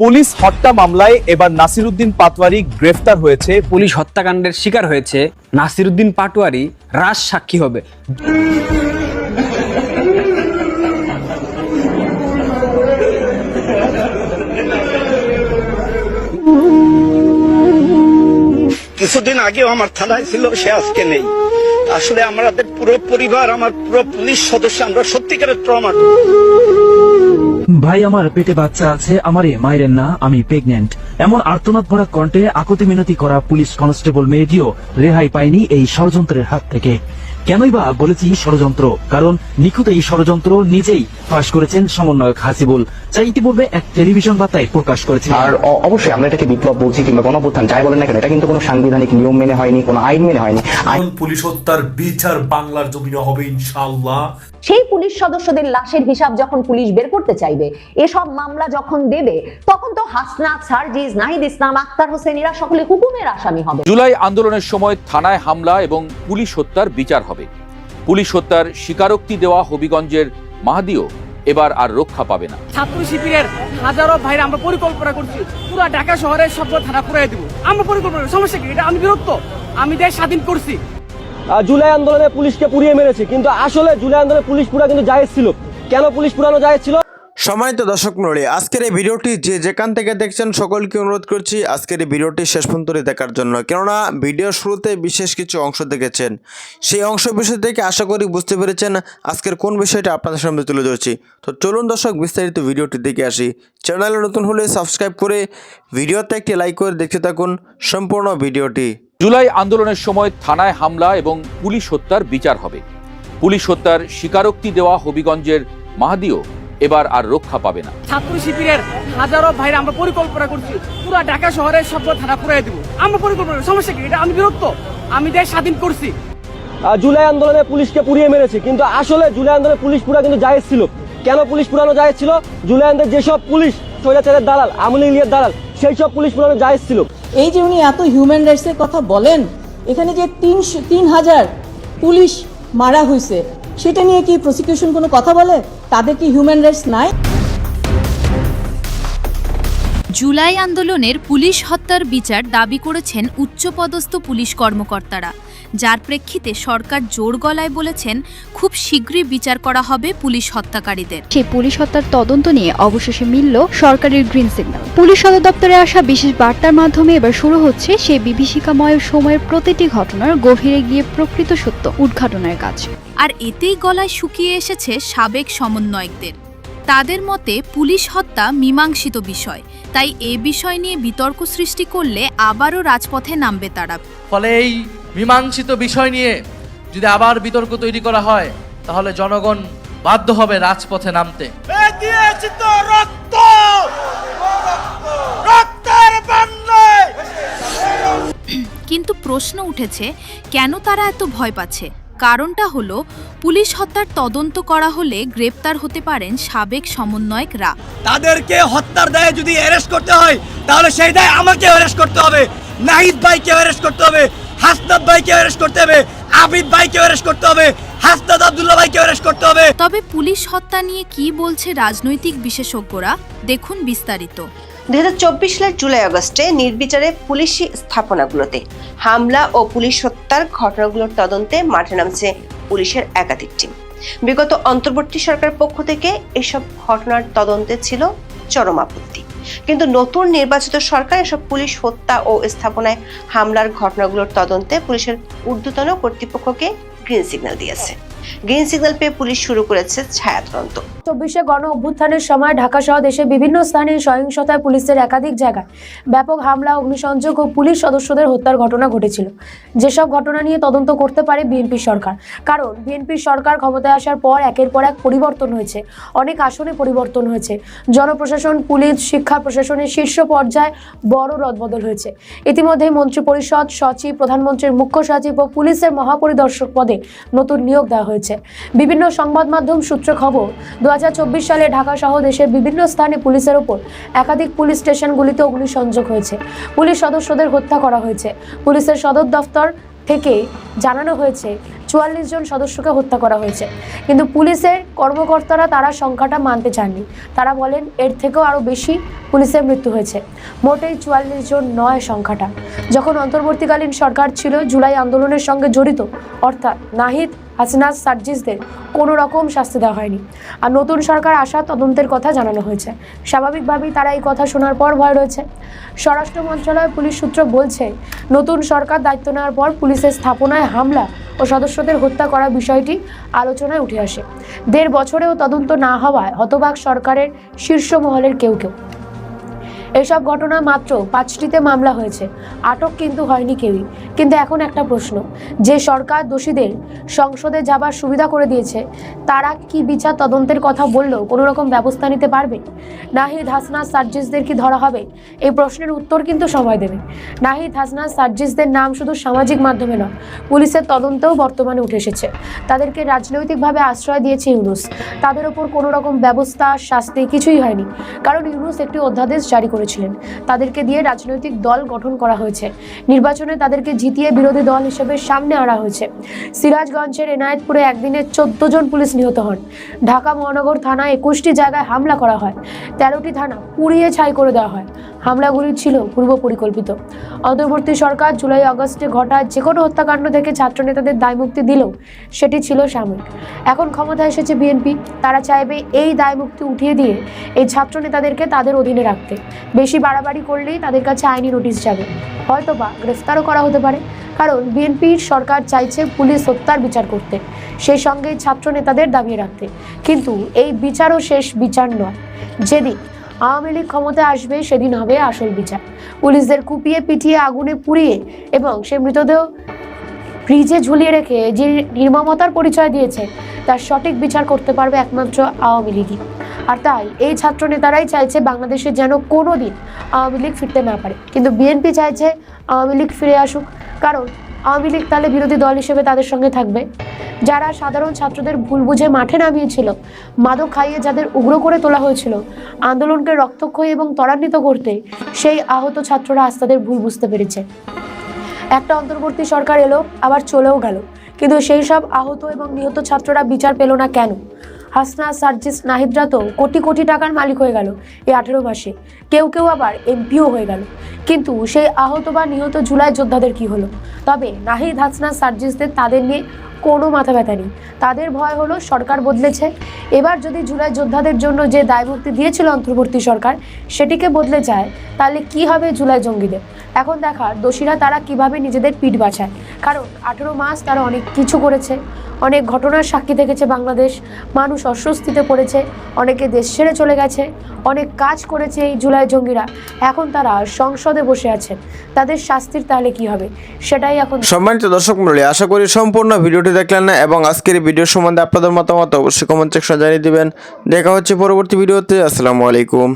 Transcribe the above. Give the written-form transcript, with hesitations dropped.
Police হত্যা মামলায় এবার নাসিরউদ্দিন পাটোয়ারি গ্রেফতার হয়েছে। পুলিশ হত্যাকাণ্ডের শিকার হয়েছে নাসিরউদ্দিন পাটোয়ারি রাজ সাক্ষী হবে। কিছুদিন আগেও আমার থানায় ছিল, সে আজকে নেই। আসলে আমাদের পুরো পরিবার, আমার পুরো পুলিশ সদস্য, আমরা সত্যিকারের ট্রমা। ভাই আমার পেটে বাচ্চা আছে, আমারে মাইরেন না, আমি প্রেগনেন্ট। এমন আর্তনাদ ভরা কণ্ঠে আকুতি মিনতি করা পুলিশ কনস্টেবল মেয়েটিও রেহাই পায়নি এই ষড়যন্ত্রের হাত থেকে। কেনই বা বলেছি ষড়যন্ত্র? কারণ নিখুঁত এই ষড়যন্ত্র নিজেই ফাঁস করেছেন সমন্বয়ক হাসিবুল, যা ইতিপূর্বে এক টেলিভিশন বার্তায় প্রকাশ করেছে। আর অবশ্যই আমরা এটাকে বিপ্লব বলছি কিংবা গণঅভ্যুত্থান যাই বলেন না কেন, এটা কিন্তু কোনো সাংবিধানিক নিয়ম মেনে হয়নি, কোনো আইন মেনে হয়নি। পুলিশ হত্যার বিচার বাংলার জমিনে হবে ইনশাআল্লাহ। সেই পুলিশ সদস্যদের লাশের হিসাব যখন পুলিশ বের করতে চাইবে, এসব মামলা যখন দেবে, তখন তো হাসনাত, সার্জিস, নাহিদ ইসলাম, আক্তার হোসেন এরা সকলে হুকুমের আসামি হবে। জুলাই আন্দোলনের সময় থানায় হামলা এবং পুলিশ হত্যার বিচার হবে। পুলিশ হত্যার স্বীকারোক্তি দেওয়া হবিগঞ্জের মাহাদিও এবার আর রক্ষা পাবে না। ছাত্র শিবিরের হাজারো ভাইরা আমরা পরিকল্পনা করছি পুরো ঢাকা শহরের সব থানা পুরাই দিব। আমরা পরিকল্পনা, সমস্যা কি? এটা আমি বিরক্ত, আমি দেশ স্বাধীন করছি। জুলাই আন্দোলনে পুলিশকে পুড়িয়ে মেরেছে, কিন্তু আসলে জুলাই আন্দোলনে পুলিশ পুরা কিন্তু জায়েজ ছিল। কেন পুলিশ পুরানো জায়েজ ছিল? সম্মানিত দর্শক মণ্ডলী, আজকের এই ভিডিওটি যে যেখান থেকে দেখছেন সকলকে অনুরোধ করছি আজকের এই ভিডিওটি শেষ পর্যন্ত দেখার জন্য, কেননা ভিডিওর শুরুতে বিশেষ কিছু অংশ দেখেছেন। সেই অংশ বিষয় থেকে আশা করি বুঝতে পেরেছেন আজকের কোন বিষয়টা আপনাদের সামনে তুলে ধরছি। তো চলুন দর্শক বিস্তারিত ভিডিওটি দেখে আসি। চ্যানেলে নতুন হলে সাবস্ক্রাইব করে ভিডিওতে একটি লাইক করে দেখতে থাকুন সম্পূর্ণ ভিডিওটি। জুলাই আন্দোলনের সময় থানায় হামলা এবং পুলিশ হত্যার বিচার হবে। পুলিশ হত্যার স্বীকারোক্তি দেওয়া হবিগঞ্জের মাহাদিও এবার আর রক্ষা পাবে না। ছাত্র শিবিরের হাজারো ভাইরা আমরা পরিকল্পনা করছি পুরো ঢাকা শহরের সব থানা পুরাই দিব। আমরা পরিকল্পনা, সমস্যা কি? এটা আমি বিরক্ত, আমি দেশ স্বাধীন করছি। জুলাই আন্দোলনে পুলিশকে পুড়িয়ে মেরেছে, কিন্তু আসলে জুলাই আন্দোলনে পুলিশ পুরা কিন্তু জায়েজ ছিল। কেন পুলিশ পুরানো জায়েজ ছিল? জুলাই আন্দোলনের যেসব পুলিশ স্বৈরাচারের দালাল, আওয়ামী লীগের দালাল, সেই সব পুলিশ পুরানো জায়েজ ছিল। এই যে উনি এত হিউম্যান রাইটসের কথা বলেন, এখানে যে ৩,০০০ পুলিশ মারা হয়েছে, সেটা নিয়ে কি প্রসিকিউশন কোনো কথা বলে? তাদের কি হিউম্যান রাইটস নাই? জুলাই আন্দোলনের পুলিশ হত্যার বিচার দাবি করেছেন উচ্চপদস্থ পুলিশ কর্মকর্তারা, যার প্রেক্ষিতে সরকার জোর গলায় বলেছেন খুব শীঘ্রই বিচার করা হবে পুলিশ হত্যাকারীদের। সেই পুলিশ হত্যার তদন্ত নিয়ে অবশেষে মিলল সরকারের গ্রিন সিগন্যাল। পুলিশ সদর দপ্তরে আসা বিশেষ বার্তার মাধ্যমে এবার শুরু হচ্ছে সেই বিভীষিকাময় সময়ের প্রতিটি ঘটনার গভীরে গিয়ে প্রকৃত সত্য উদ্ঘাটনের কাজ। আর এতেই গলায় শুকিয়ে এসেছে সাবেক সমন্বয়কদের। তাদের মতে পুলিশ হত্যা মীমাংসিত বিষয়, তাই এ বিষয় নিয়ে বিতর্ক সৃষ্টি করলে আবারও রাজপথে নামবে তারা। ফলে এই মীমাংসিত বিষয় নিয়ে যদি আবার বিতর্ক তৈরি করা হয়, তাহলে জনগণ বাধ্য হবে রাজপথে নামতে। কিন্তু প্রশ্ন উঠেছে, কেন তারা এত ভয় পাচ্ছে? কারণটা হলো, পুলিশ হত্যার তদন্ত করা হলে গ্রেপ্তার হতে পারেন সাবেক সমন্বয়করা। তাদেরকে হত্যার দায়ে যদি অ্যারেস্ট করতে হয়, তাহলে সেই দায় আমাকে অ্যারেস্ট করতে হবে, নাহিদ ভাইকে অ্যারেস্ট করতে হবে, হাসনাত ভাইকে অ্যারেস্ট করতে হবে, আবিদ ভাইকে অ্যারেস্ট করতে হবে, হাসনাত আব্দুল্লাহ ভাইকে অ্যারেস্ট করতে হবে। তবে পুলিশ হত্যা নিয়ে কি বলছে রাজনৈতিক বিশেষজ্ঞরা, দেখুন বিস্তারিত। 2024 সালের জুলাই আগস্টে নির্বিচারে পুলিশি স্থাপনাগুলোতে হামলা ও পুলিশ হত্যার ঘটনাগুলোর তদন্তে মাঠে নামছে পুলিশের একাধিক টিম। বিগত অন্তর্বর্তী সরকারের পক্ষ থেকে এসব ঘটনার তদন্তে ছিল চরম আপত্তি, কিন্তু নতুন নির্বাচিত সরকার এসব পুলিশ হত্যা ও স্থাপনায় হামলার ঘটনাগুলোর তদন্তে পুলিশের ঊর্ধ্বতন কর্তৃপক্ষকে গ্রিন সিগন্যাল দিয়েছে। গ্রিন সিগন্যাল পেয়ে পুলিশ শুরু করেছে ছায়া তদন্ত। 24 গণ অভ্যুত্থানের সময় ঢাকা সহ দেশের বিভিন্ন স্থানে সহিংসতায় পুলিশের একাধিক জায়গায় ব্যাপক হামলা, অগ্নিসংযোগ ও পুলিশ সদস্যদের হত্যার ঘটনা ঘটেছিল। যেসব ঘটনা নিয়ে তদন্ত করতে পারে বিএনপি সরকার, কারণ বিএনপি সরকার ক্ষমতায় আসার পর একের পর এক পরিবর্তন হয়েছে, অনেক আসনে পরিবর্তন হয়েছে, জনপ্রশাসন, পুলিশ, শিক্ষা প্রশাসনের শীর্ষ পর্যায়ে বড় রদবদল হয়েছে। ইতিমধ্যে মন্ত্রিপরিষদ, সচিব, প্রধানমন্ত্রীর মুখ্য সচিব ও পুলিশের মহাপরিদর্শক পদে নতুন নিয়োগ দেওয়া হয়েছে। বিভিন্ন সংবাদ মাধ্যম সূত্রে খবর, 2024 সালে ঢাকা সহ দেশের বিভিন্ন স্থানে পুলিশের ওপর একাধিক পুলিশ স্টেশনগুলিতে অগ্নিসংযোগ হয়েছে, পুলিশ সদস্যদের হত্যা করা হয়েছে। পুলিশের সদর দফতর থেকে জানানো হয়েছে 44 জন সদস্যকে হত্যা করা হয়েছে। কিন্তু পুলিশের কর্মকর্তারা তারা সংখ্যাটা মানতে চাননি। তারা বলেন এর থেকেও আরও বেশি পুলিশের মৃত্যু হয়েছে, মোটেই 44 জন নয় সংখ্যাটা। যখন অন্তর্বর্তীকালীন সরকার ছিল, জুলাই আন্দোলনের সঙ্গে জড়িত অর্থাৎ নাহিদ, হাসনাত, সার্জিসদের কোনো রকম শাস্তি দেওয়া হয়নি। আর নতুন সরকার আসা তদন্তের কথা জানানো হয়েছে। স্বাভাবিকভাবেই তারা এই কথা শোনার পর ভয় রয়েছে। স্বরাষ্ট্র মন্ত্রণালয় পুলিশ সূত্র বলছে, নতুন সরকার দায়িত্ব নেওয়ার পর পুলিশের স্থাপনায় হামলা ও সদস্যদের হত্যা করার বিষয়টি আলোচনায় উঠে আসে। 1.5 বছরেও তদন্ত না হওয়ায় হতবাক সরকারের শীর্ষ মহলের কেউ কেউ। এসব ঘটনা মাত্র 5টিতে মামলা হয়েছে, আটক কিন্তু হয়নি কেউই। কিন্তু এখন একটা প্রশ্ন, যে সরকার দোষীদের সংসদে যাবার সুবিধা করে দিয়েছে, তারা কি বিচার তদন্তের কথা বললেও কোনো রকম ব্যবস্থা নিতে পারবে? নাহিদ, হাসনাত, সার্জিসদের কি ধরা হবে? এই প্রশ্নের উত্তর কিন্তু সময় দেবে। নাহিদ, হাসনাত, সার্জিসদের নাম শুধু সামাজিক মাধ্যমে নয়, পুলিশের তদন্তেও বর্তমানে উঠে এসেছে। তাদেরকে রাজনৈতিকভাবে আশ্রয় দিয়েছে ইউনূস। তাদের ওপর কোনো রকম ব্যবস্থা, শাস্তি কিছুই হয়নি, কারণ ইউনূস একটি অধ্যাদেশ জারি করেছিলেন। তাদেরকে দিয়ে রাজনৈতিক দল গঠন করা হয়েছে। নির্বাচনে তাদেরকে জিতিয়ে বিরোধী দল হিসেবে সামনে আনা হয়েছে। সিরাজগঞ্জের এনায়েতপুরে একদিনে 14 জন পুলিশ নিহত হন। ঢাকা মহানগর থানায় 21টি জায়গায় হামলা করা হয়। 13টি থানা পুড়িয়ে ছাই করে দেওয়া হয়। হামলাগুলি ছিল পূর্ব পরিকল্পিত। অন্তর্বর্তী সরকার জুলাই আগস্টে ঘটা যে কোনো হত্যাকাণ্ড থেকে ছাত্রনেতাদের দায়মুক্তি দিলেও সেটি ছিল সাময়িক। এখন ক্ষমতায় এসেছে বিএনপি। তারা চাইবে এই দায়মুক্তি উঠিয়ে দিয়ে এই ছাত্রনেতাদেরকে তাদের অধীনে রাখতে। বেশি বাড়াবাড়ি করলেই তাদের কাছে আইনি নোটিশ যাবে, হয়তোবা গ্রেফতারও করা হতে পারে। কারণ বিএনপির সরকার চাইছে পুলিশ হত্যার বিচার করতে, সেই সঙ্গে ছাত্র নেতাদের দাবিয়ে রাখতে। কিন্তু এই বিচারও শেষ বিচার নয়। যেদিন আওয়ামী লীগ ক্ষমতায় আসবে, সেদিন হবে আসল বিচার। পুলিশদের কুপিয়ে, পিটিয়ে, আগুনে পুড়িয়ে এবং সে মৃতদেহ ফ্রিজে ঝুলিয়ে রেখে যে নির্মমতার পরিচয় দিয়েছে, তার সঠিক বিচার করতে পারবে একমাত্র আওয়ামী লীগই। আর তাই এই ছাত্র নেতারাই চাইছে বাংলাদেশে যেন কোনো দিন আওয়ামী লীগ ফিরতে না পারে। কিন্তু বিএনপি চাইছে আওয়ামী লীগ ফিরে আসুক, কারণ আওয়ামী লীগ তাহলে বিরোধী দল হিসেবে তাদের সঙ্গে থাকবে। যারা সাধারণ ছাত্রদের ভুল বুঝে মাঠে নামিয়েছিল, মাদক খাইয়ে যাদের উগ্র করে তোলা হয়েছিল আন্দোলনকে রক্তক্ষয়ী এবং ত্বরান্বিত করতে, সেই আহত ছাত্ররা আজ তাদের ভুল বুঝতে পেরেছে। একটা অন্তর্বর্তী সরকার এলো, আবার চলেও গেল, কিন্তু সেই সব আহত এবং নিহত ছাত্ররা বিচার পেল না কেন? হাসনাত, সার্জিস, নাহিদরা তো কোটি কোটি টাকার মালিক হয়ে গেল এই 18 মাসে। কেউ কেউ আবার এমপিও হয়ে গেল। কিন্তু সেই আহত বা নিহত জুলাই যোদ্ধাদের কি হলো? তবে নাহিদ, হাসনাত, সার্জিসদের তাদের নিয়ে কোনো মাথা ব্যথা নেই। তাদের ভয় হলো সরকার বদলেছে। এবার যদি জুলাই যোদ্ধাদের জন্য যে দায়মুক্তি দিয়েছিল অন্তর্বর্তী সরকার, সেটিকে বদলে যায়, তাহলে কি হবে জুলাই জঙ্গিদের? এখন দেখার দোষীরা তারা কিভাবে নিজেদের পিঠ বাঁচায়। কারণ 18 মাস তারা অনেক কিছু করেছে, অনেক ঘটনার সাক্ষী থেকেছে বাংলাদেশ। মানুষ অস্বস্তিতে পড়েছে, অনেকে দেশ ছেড়ে চলে গেছে, অনেক কাজ করেছে এই জুলাই জঙ্গিরা। এখন তারা সংসদে বসে আছেন, তাদের শাস্তির তাহলে কি হবে, সেটাই এখন। সম্মানিত দর্শক মণ্ডলী, আশা করি সম্পূর্ণ ভিডিওটি দেখলেন না এবং আজকের এই ভিডিও সম্বন্ধে আপনাদের মতামত অবশ্যই কমেন্ট সেকশনে জানিয়ে দিবেন। দেখা হচ্ছে পরবর্তী ভিডিওতে। আসসালামু আলাইকুম।